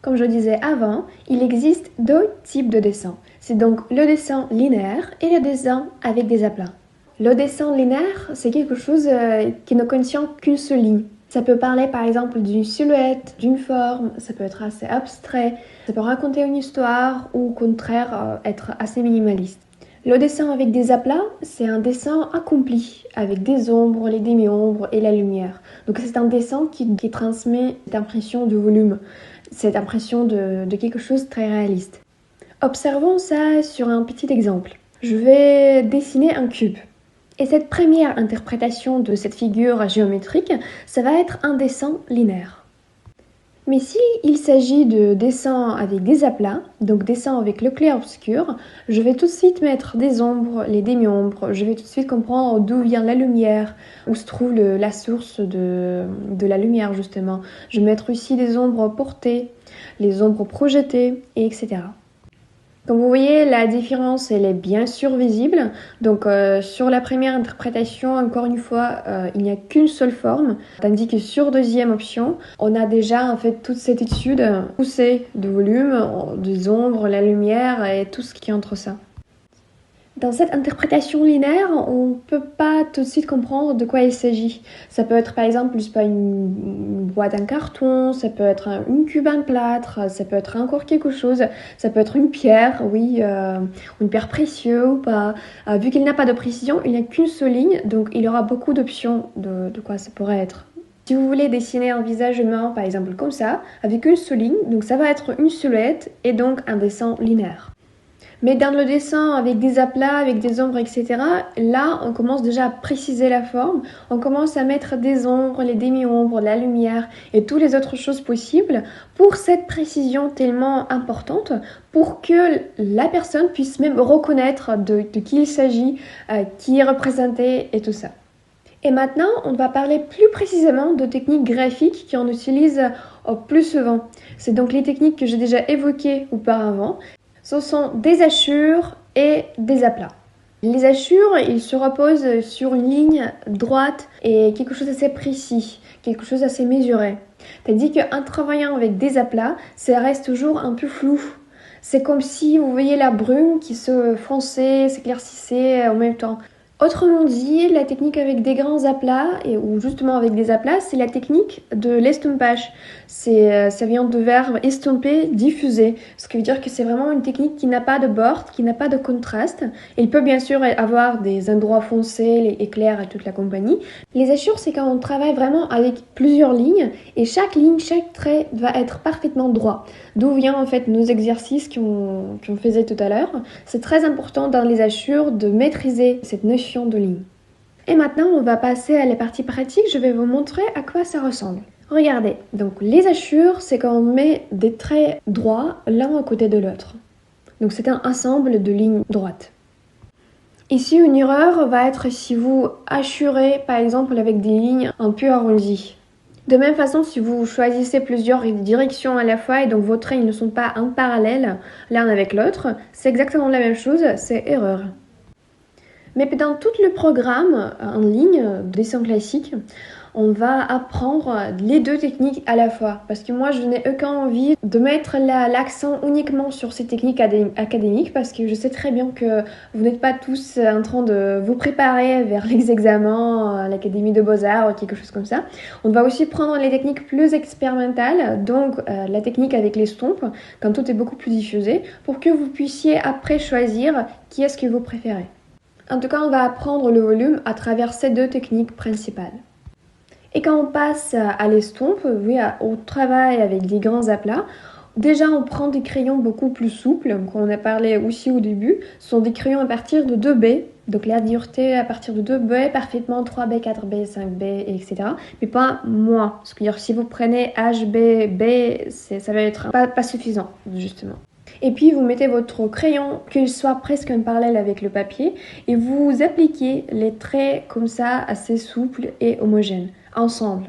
Comme je disais avant, il existe deux types de dessins. C'est donc le dessin linéaire et le dessin avec des aplats. Le dessin linéaire, c'est quelque chose qui ne contient qu'une seule ligne. Ça peut parler par exemple d'une silhouette, d'une forme, ça peut être assez abstrait, ça peut raconter une histoire ou au contraire être assez minimaliste. Le dessin avec des aplats, c'est un dessin accompli avec des ombres, les demi-ombres et la lumière. Donc c'est un dessin qui transmet cette impression de volume, cette impression de quelque chose de très réaliste. Observons ça sur un petit exemple. Je vais dessiner un cube. Et cette première interprétation de cette figure géométrique, ça va être un dessin linéaire. Mais s'il s'agit de dessins avec des aplats, donc dessins avec le clair-obscur, je vais tout de suite mettre des ombres, les demi-ombres, je vais tout de suite comprendre d'où vient la lumière, où se trouve la source de la lumière justement. Je vais mettre ici des ombres portées, les ombres projetées, et etc. Comme vous voyez, la différence, elle est bien sûr visible. Donc sur la première interprétation, encore une fois, il n'y a qu'une seule forme. Tandis que sur deuxième option, on a déjà en fait toute cette étude poussée de volume, des ombres, la lumière et tout ce qui est entre ça. Dans cette interprétation linéaire, on ne peut pas tout de suite comprendre de quoi il s'agit. Ça peut être par exemple, je sais pas, une boîte en carton, ça peut être une cube en plâtre, ça peut être encore quelque chose, ça peut être une pierre, oui, une pierre précieuse ou pas. Vu qu'il n'a pas de précision, il n'y a qu'une seule ligne, donc il y aura beaucoup d'options de quoi ça pourrait être. Si vous voulez dessiner un visage humain, par exemple comme ça, avec une seule ligne, donc ça va être une silhouette et donc un dessin linéaire. Mais dans le dessin avec des aplats, avec des ombres, etc., là, on commence déjà à préciser la forme. On commence à mettre des ombres, les demi-ombres, la lumière et toutes les autres choses possibles pour cette précision tellement importante pour que la personne puisse même reconnaître de qui il s'agit, qui est représenté et tout ça. Et maintenant, on va parler plus précisément de techniques graphiques qu'on utilise plus souvent. C'est donc les techniques que j'ai déjà évoquées auparavant. Ce sont des hachures et des aplats. Les hachures, ils se reposent sur une ligne droite et quelque chose d'assez précis, quelque chose d'assez mesuré. Tandis qu'en travaillant avec des aplats, ça reste toujours un peu flou. C'est comme si vous voyez la brume qui se fonçait, s'éclaircissait en même temps. Autrement dit, la technique avec des grands aplats, ou justement avec des aplats, c'est la technique de l'estompage. Ça vient du verbe estomper, diffuser. Ce qui veut dire que c'est vraiment une technique qui n'a pas de bord, qui n'a pas de contraste. Il peut bien sûr avoir des endroits foncés, les éclairs et toute la compagnie. Les hachures, c'est quand on travaille vraiment avec plusieurs lignes, et chaque ligne, chaque trait va être parfaitement droit. D'où vient en fait nos exercices qu'on faisait tout à l'heure. C'est très important dans les hachures de maîtriser cette notion de ligne. Et maintenant, on va passer à la partie pratique. Je vais vous montrer à quoi ça ressemble. Regardez, donc les hachures, c'est quand on met des traits droits l'un à côté de l'autre. Donc c'est un ensemble de lignes droites. Ici, une erreur va être si vous hachurez par exemple avec des lignes un peu arrondies. De même façon, si vous choisissez plusieurs directions à la fois et donc vos traits ne sont pas en parallèle l'un avec l'autre, c'est exactement la même chose, c'est erreur. Mais dans tout le programme en ligne de dessin classique, on va apprendre les deux techniques à la fois. Parce que moi, je n'ai aucune envie de mettre l'accent uniquement sur ces techniques académiques parce que je sais très bien que vous n'êtes pas tous en train de vous préparer vers les examens à l'Académie de Beaux-Arts ou quelque chose comme ça. On va aussi prendre les techniques plus expérimentales, donc la technique avec l'estompe, quand tout est beaucoup plus diffusé, pour que vous puissiez après choisir qui est-ce que vous préférez. En tout cas, on va apprendre le volume à travers ces deux techniques principales. Et quand on passe à l'estompe, oui, au travail avec des grands aplats, déjà on prend des crayons beaucoup plus souples, comme on a parlé aussi au début. Ce sont des crayons à partir de 2B, donc la dureté à partir de 2B, parfaitement 3B, 4B, 5B, etc. Mais pas moins. C'est-à-dire si vous prenez HB, B, ça va être pas suffisant, justement. Et puis vous mettez votre crayon, qu'il soit presque en parallèle avec le papier, et vous appliquez les traits comme ça, assez souples et homogènes, ensemble.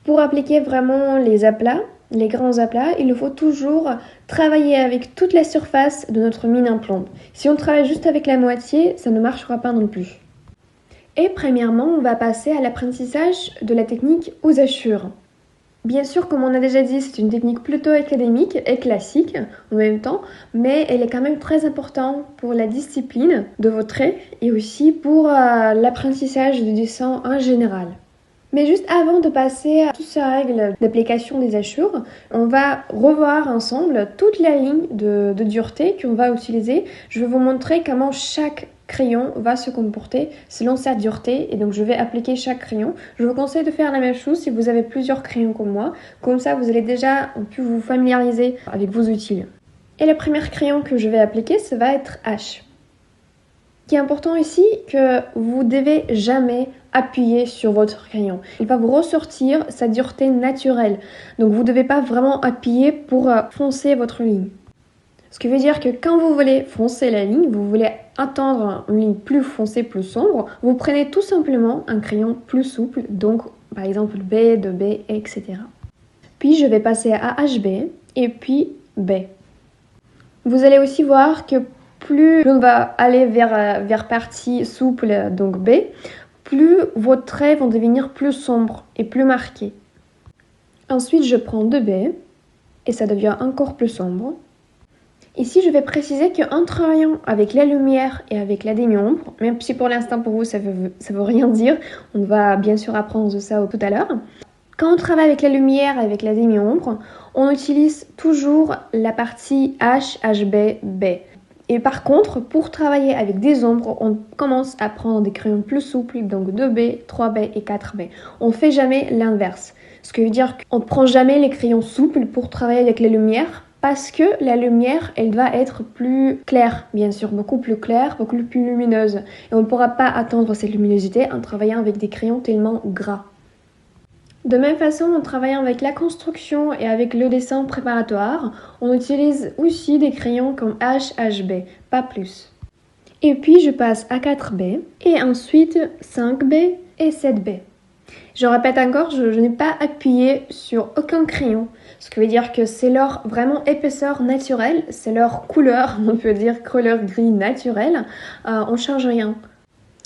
Pour appliquer vraiment les aplats, les grands aplats, il faut toujours travailler avec toute la surface de notre mine en plomb. Si on travaille juste avec la moitié, ça ne marchera pas non plus. Et premièrement, on va passer à l'apprentissage de la technique aux hachures. Bien sûr, comme on a déjà dit, c'est une technique plutôt académique et classique en même temps, mais elle est quand même très importante pour la discipline de vos traits et aussi pour l'apprentissage du dessin en général. Mais juste avant de passer à toutes ces règles d'application des hachures, on va revoir ensemble toute la ligne de dureté qu'on va utiliser. Je vais vous montrer comment chaque crayon va se comporter selon sa dureté et donc je vais appliquer chaque crayon. Je vous conseille de faire la même chose si vous avez plusieurs crayons comme moi. Comme ça, vous allez déjà pu vous familiariser avec vos outils. Et le premier crayon que je vais appliquer, ça va être H. Ce qui est important ici, que vous devez jamais appuyer sur votre crayon. Il va vous ressortir sa dureté naturelle. Donc vous ne devez pas vraiment appuyer pour foncer votre ligne. Ce qui veut dire que quand vous voulez foncer la ligne, vous voulez atteindre une ligne plus foncée, plus sombre, vous prenez tout simplement un crayon plus souple, donc par exemple B, 2B, etc. Puis je vais passer à HB et puis B. Vous allez aussi voir que plus on va aller vers partie souple, donc B, plus vos traits vont devenir plus sombres et plus marqués. Ensuite, je prends 2B et ça devient encore plus sombre. Ici, je vais préciser qu'en travaillant avec la lumière et avec la demi-ombre, même si pour l'instant pour vous ça veut rien dire, on va bien sûr apprendre ça tout à l'heure. Quand on travaille avec la lumière et avec la demi-ombre, on utilise toujours la partie H, HB, B. Et par contre, pour travailler avec des ombres, on commence à prendre des crayons plus souples, donc 2B, 3B et 4B. On ne fait jamais l'inverse. Ce qui veut dire qu'on ne prend jamais les crayons souples pour travailler avec la lumière, parce que la lumière, elle va être plus claire, bien sûr, beaucoup plus claire, beaucoup plus lumineuse. Et on ne pourra pas atteindre cette luminosité en travaillant avec des crayons tellement gras. De même façon, en travaillant avec la construction et avec le dessin préparatoire, on utilise aussi des crayons comme H, HB, pas plus. Et puis je passe à 4B et ensuite 5B et 7B. Je répète encore, je n'ai pas appuyé sur aucun crayon, ce qui veut dire que c'est leur vraiment épaisseur naturelle, c'est leur couleur, on peut dire couleur gris naturelle, on ne change rien.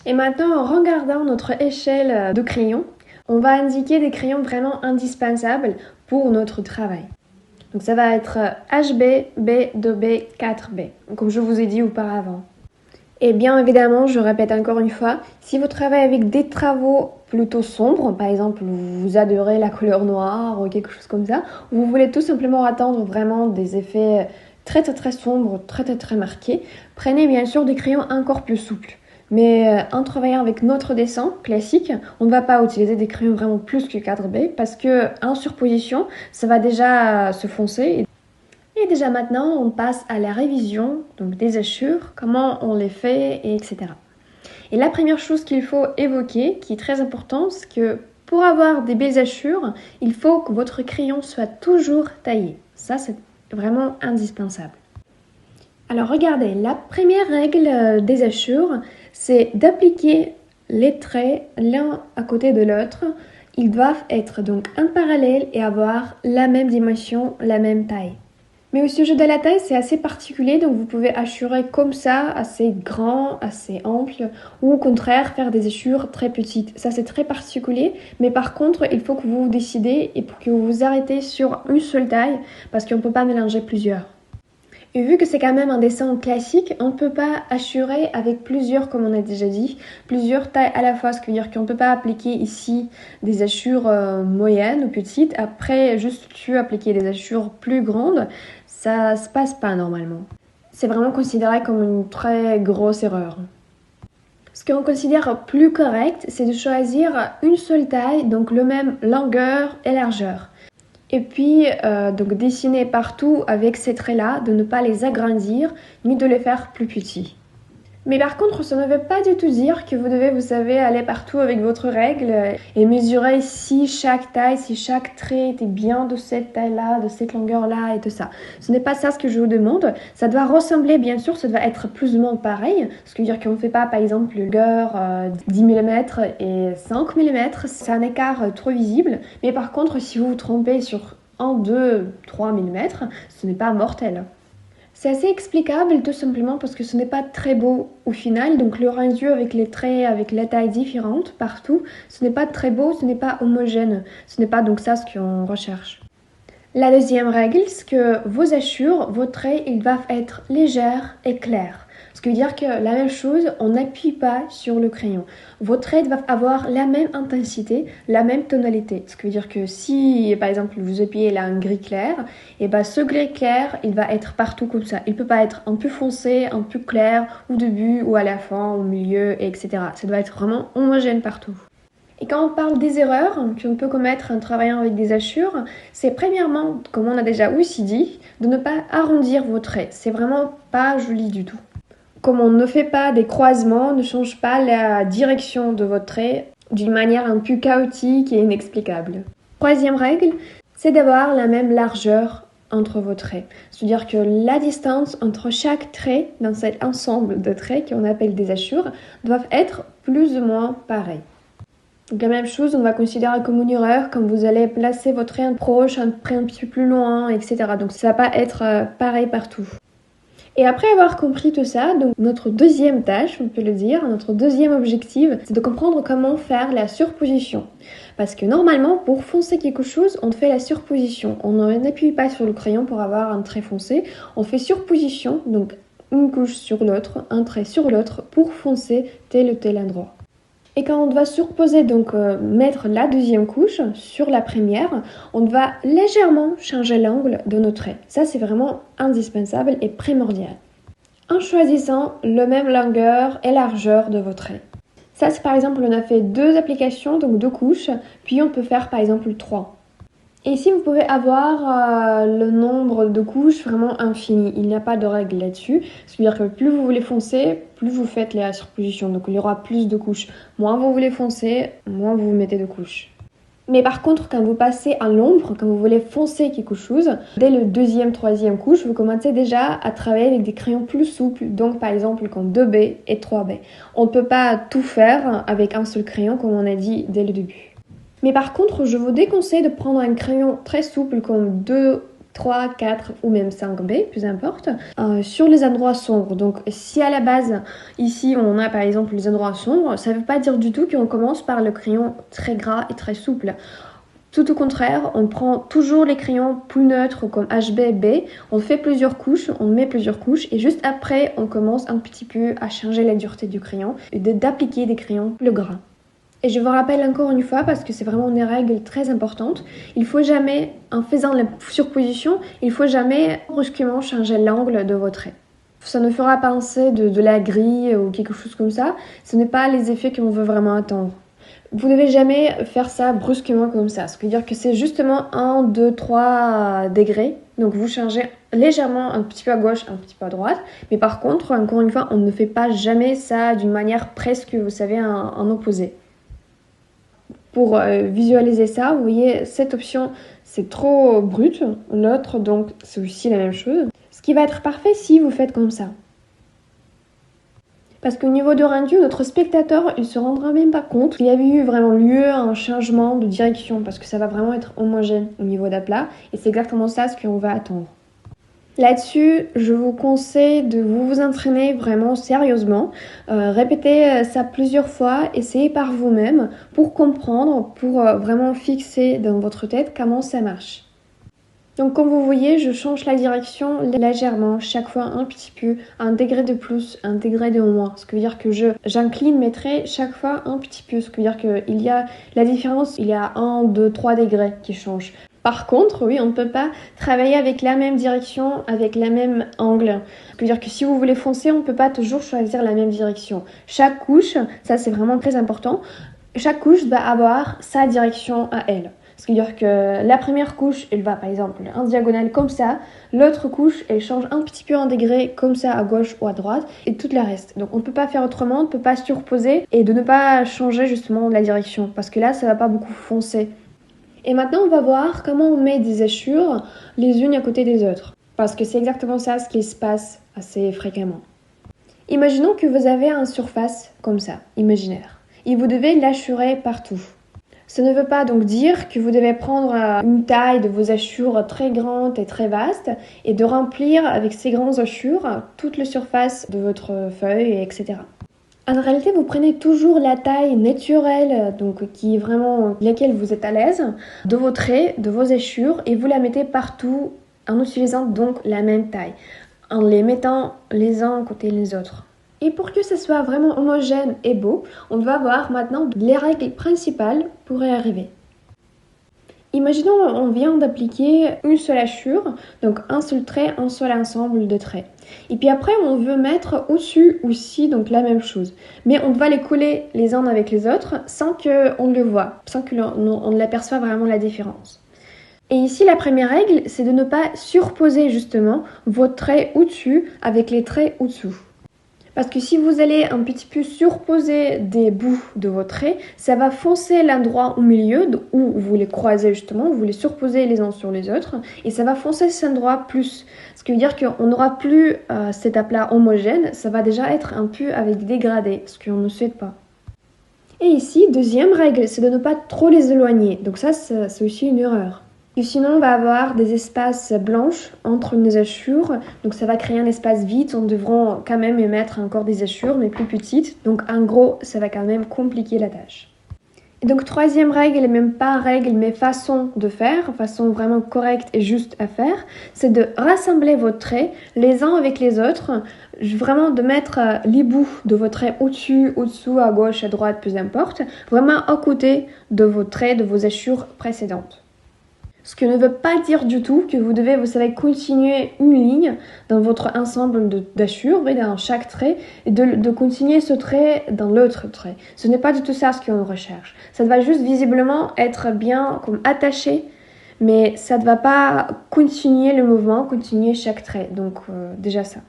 Et maintenant, en regardant notre échelle de crayons, on va indiquer des crayons vraiment indispensables pour notre travail. Donc ça va être HB, B, 2B, 4B, comme je vous ai dit auparavant. Et bien évidemment, je répète encore une fois, si vous travaillez avec des travaux plutôt sombres, par exemple vous adorez la couleur noire ou quelque chose comme ça, ou vous voulez tout simplement attendre vraiment des effets très sombres, très marqués, prenez bien sûr des crayons encore plus souples. Mais en travaillant avec notre dessin classique, on ne va pas utiliser des crayons vraiment plus que 4B parce que en surposition, ça va déjà se foncer. Et déjà maintenant, on passe à la révision donc des hachures, comment on les fait, et etc. Et la première chose qu'il faut évoquer, qui est très importante, c'est que pour avoir des belles hachures, il faut que votre crayon soit toujours taillé. Ça, c'est vraiment indispensable. Alors regardez, la première règle des hachures, c'est d'appliquer les traits l'un à côté de l'autre. Ils doivent être donc en parallèle et avoir la même dimension, la même taille. Mais au sujet de la taille, c'est assez particulier, donc vous pouvez hachurer comme ça, assez grand, assez ample, ou au contraire faire des hachures très petites. Ça c'est très particulier, mais par contre, il faut que vous vous décidez et pour que vous vous arrêtez sur une seule taille, parce qu'on ne peut pas mélanger plusieurs. Et vu que c'est quand même un dessin classique, on ne peut pas hachurer avec plusieurs, comme on a déjà dit, plusieurs tailles à la fois. Ce qui veut dire qu'on ne peut pas appliquer ici des hachures moyennes ou petites, après juste appliquer des hachures plus grandes, ça se passe pas normalement. C'est vraiment considéré comme une très grosse erreur. Ce qu'on considère plus correct, c'est de choisir une seule taille, donc le même longueur et largeur. Et puis, donc dessiner partout avec ces traits-là, de ne pas les agrandir, ni de les faire plus petits. Mais par contre, ça ne veut pas du tout dire que vous devez, vous savez, aller partout avec votre règle et mesurer si chaque taille, si chaque trait était bien de cette taille-là, de cette longueur-là et tout ça. Ce n'est pas ça ce que je vous demande. Ça doit ressembler, bien sûr, ça doit être plus ou moins pareil. Ce qui veut dire qu'on ne fait pas, par exemple, longueur 10 mm et 5 mm. C'est un écart trop visible. Mais par contre, si vous vous trompez sur 1, 2, 3 mm, ce n'est pas mortel. C'est assez explicable tout simplement parce que ce n'est pas très beau au final, donc le rendu avec les traits, avec les tailles différentes partout, ce n'est pas très beau, ce n'est pas homogène, ce n'est pas donc ça ce qu'on recherche. La deuxième règle, c'est que vos hachures, vos traits, ils doivent être légers et clairs. Ce qui veut dire que la même chose, on n'appuie pas sur le crayon. Vos traits doivent avoir la même intensité, la même tonalité. Ce qui veut dire que si, par exemple, vous appuyez là un gris clair, et ben ce gris clair, il va être partout comme ça. Il ne peut pas être un peu foncé, un peu clair, au début ou à la fin, au milieu, etc. Ça doit être vraiment homogène partout. Et quand on parle des erreurs qu'on peut commettre en travaillant avec des hachures, c'est premièrement, comme on a déjà aussi dit, de ne pas arrondir vos traits. C'est vraiment pas joli du tout. Comme on ne fait pas des croisements, ne change pas la direction de votre trait d'une manière un peu chaotique et inexplicable. Troisième règle, c'est d'avoir la même largeur entre vos traits. C'est-à-dire que la distance entre chaque trait dans cet ensemble de traits qu'on appelle des hachures doivent être plus ou moins pareils. Donc la même chose, on va considérer comme une erreur quand vous allez placer votre trait proche, un trait un petit peu plus loin, etc. Donc ça va pas être pareil partout. Et après avoir compris tout ça, donc notre deuxième tâche, on peut le dire, notre deuxième objectif, c'est de comprendre comment faire la surposition. Parce que normalement, pour foncer quelque chose, on fait la surposition. On n'appuie pas sur le crayon pour avoir un trait foncé, on fait surposition, donc une couche sur l'autre, un trait sur l'autre, pour foncer tel ou tel endroit. Et quand on doit surposer, donc mettre la deuxième couche sur la première, on va légèrement changer l'angle de nos traits. Ça, c'est vraiment indispensable et primordial. En choisissant la même longueur et largeur de vos traits. Ça, c'est par exemple, on a fait 2 applications, donc 2 couches, puis on peut faire par exemple 3. Et ici, vous pouvez avoir le nombre de couches vraiment infini. Il n'y a pas de règle là-dessus. C'est-à-dire que plus vous voulez foncer, plus vous faites la surposition. Donc il y aura plus de couches. Moins vous voulez foncer, moins vous mettez de couches. Mais par contre, quand vous passez à l'ombre, quand vous voulez foncer quelque chose, dès le deuxième, troisième couche, vous commencez déjà à travailler avec des crayons plus souples. Donc par exemple comme 2B et 3B. On ne peut pas tout faire avec un seul crayon comme on a dit dès le début. Mais par contre, je vous déconseille de prendre un crayon très souple comme 2, 3, 4 ou même 5B, plus importe, sur les endroits sombres. Donc si à la base, ici, on a par exemple les endroits sombres, ça ne veut pas dire du tout qu'on commence par le crayon très gras et très souple. Tout au contraire, on prend toujours les crayons plus neutres comme HB, B, on fait plusieurs couches, on met plusieurs couches et juste après, on commence un petit peu à changer la dureté du crayon et d'appliquer des crayons plus gras. Et je vous rappelle encore une fois, parce que c'est vraiment une règle très importante, il faut jamais, en faisant la surposition, il faut jamais brusquement changer l'angle de votre trait. Ça ne fera penser de la grille ou quelque chose comme ça, ce n'est pas les effets qu'on veut vraiment attendre. Vous ne devez jamais faire ça brusquement comme ça, ce qui veut dire que c'est justement 1, 2, 3 degrés, donc vous changez légèrement un petit peu à gauche, un petit peu à droite, mais par contre, encore une fois, on ne fait pas jamais ça d'une manière presque, vous savez, en opposé. Pour visualiser ça, vous voyez, cette option, c'est trop brut. L'autre, donc, c'est aussi la même chose. Ce qui va être parfait si vous faites comme ça. Parce qu'au niveau de rendu, notre spectateur, il se rendra même pas compte qu'il y avait eu vraiment lieu à un changement de direction. Parce que ça va vraiment être homogène au niveau d'aplat. Et c'est exactement ça ce qu'on va attendre. Là-dessus, je vous conseille de vous entraîner vraiment sérieusement. Répétez ça plusieurs fois, essayez par vous-même pour comprendre, pour vraiment fixer dans votre tête comment ça marche. Donc comme vous voyez, je change la direction légèrement, chaque fois un petit peu, 1 degré de plus, 1 degré de moins. Ce qui veut dire que j'incline mes traits chaque fois un petit peu. Ce qui veut dire qu'il y a la différence, il y a 1, 2, 3 degrés qui changent. Par contre, oui, on ne peut pas travailler avec la même direction, avec le même angle. Ce qui veut dire que si vous voulez foncer, on ne peut pas toujours choisir la même direction. Chaque couche, ça c'est vraiment très important, chaque couche va avoir sa direction à elle. Ce qui veut dire que la première couche, elle va par exemple en diagonale comme ça, l'autre couche, elle change un petit peu en degré comme ça à gauche ou à droite, et tout le reste. Donc on ne peut pas faire autrement, on ne peut pas surposer et de ne pas changer justement la direction, parce que là, ça ne va pas beaucoup foncer. Et maintenant, on va voir comment on met des hachures les unes à côté des autres. Parce que c'est exactement ça ce qui se passe assez fréquemment. Imaginons que vous avez une surface comme ça, imaginaire. Et vous devez l'hachurer partout. Ça ne veut pas donc dire que vous devez prendre une taille de vos hachures très grande et très vaste et de remplir avec ces grandes hachures toute la surface de votre feuille, etc. En réalité, vous prenez toujours la taille naturelle, donc qui est vraiment laquelle vous êtes à l'aise, de vos traits, de vos hachures, et vous la mettez partout en utilisant donc la même taille, en les mettant les uns à côté les autres. Et pour que ce soit vraiment homogène et beau, on va voir maintenant les règles principales pour y arriver. Imaginons on vient d'appliquer une seule hachure, donc un seul trait, un seul ensemble de traits. Et puis après on veut mettre au-dessus aussi donc la même chose. Mais on va les coller les uns avec les autres sans qu'on le voit, sans qu'on ne l'aperçoive vraiment la différence. Et ici la première règle c'est de ne pas surposer justement vos traits au-dessus avec les traits au-dessous. Parce que si vous allez un petit peu surposer des bouts de vos traits, ça va foncer l'endroit au milieu où vous les croisez justement, vous les surposez les uns sur les autres, et ça va foncer cet endroit plus. Ce qui veut dire qu'on n'aura plus cet aplat homogène, ça va déjà être un peu avec des dégradés, ce qu'on ne souhaite pas. Et ici, deuxième règle, c'est de ne pas trop les éloigner. Donc ça, c'est aussi une erreur. Et sinon, on va avoir des espaces blanches entre nos hachures. Donc ça va créer un espace vide. On devra quand même y mettre encore des hachures, mais plus petites. Donc en gros, ça va quand même compliquer la tâche. Et donc troisième règle, et même pas règle, mais façon de faire, façon vraiment correcte et juste à faire, c'est de rassembler vos traits les uns avec les autres. Vraiment de mettre les bouts de vos traits au-dessus, au-dessous, à gauche, à droite, peu importe. Vraiment à côté de vos traits, de vos hachures précédentes. Ce qui ne veut pas dire du tout que vous devez, vous savez, continuer une ligne dans votre ensemble d'hachures, dans chaque trait, et de continuer ce trait dans l'autre trait. Ce n'est pas du tout ça ce qu'on recherche. Ça va juste visiblement être bien comme attaché, mais ça ne va pas continuer le mouvement, continuer chaque trait. Donc déjà ça.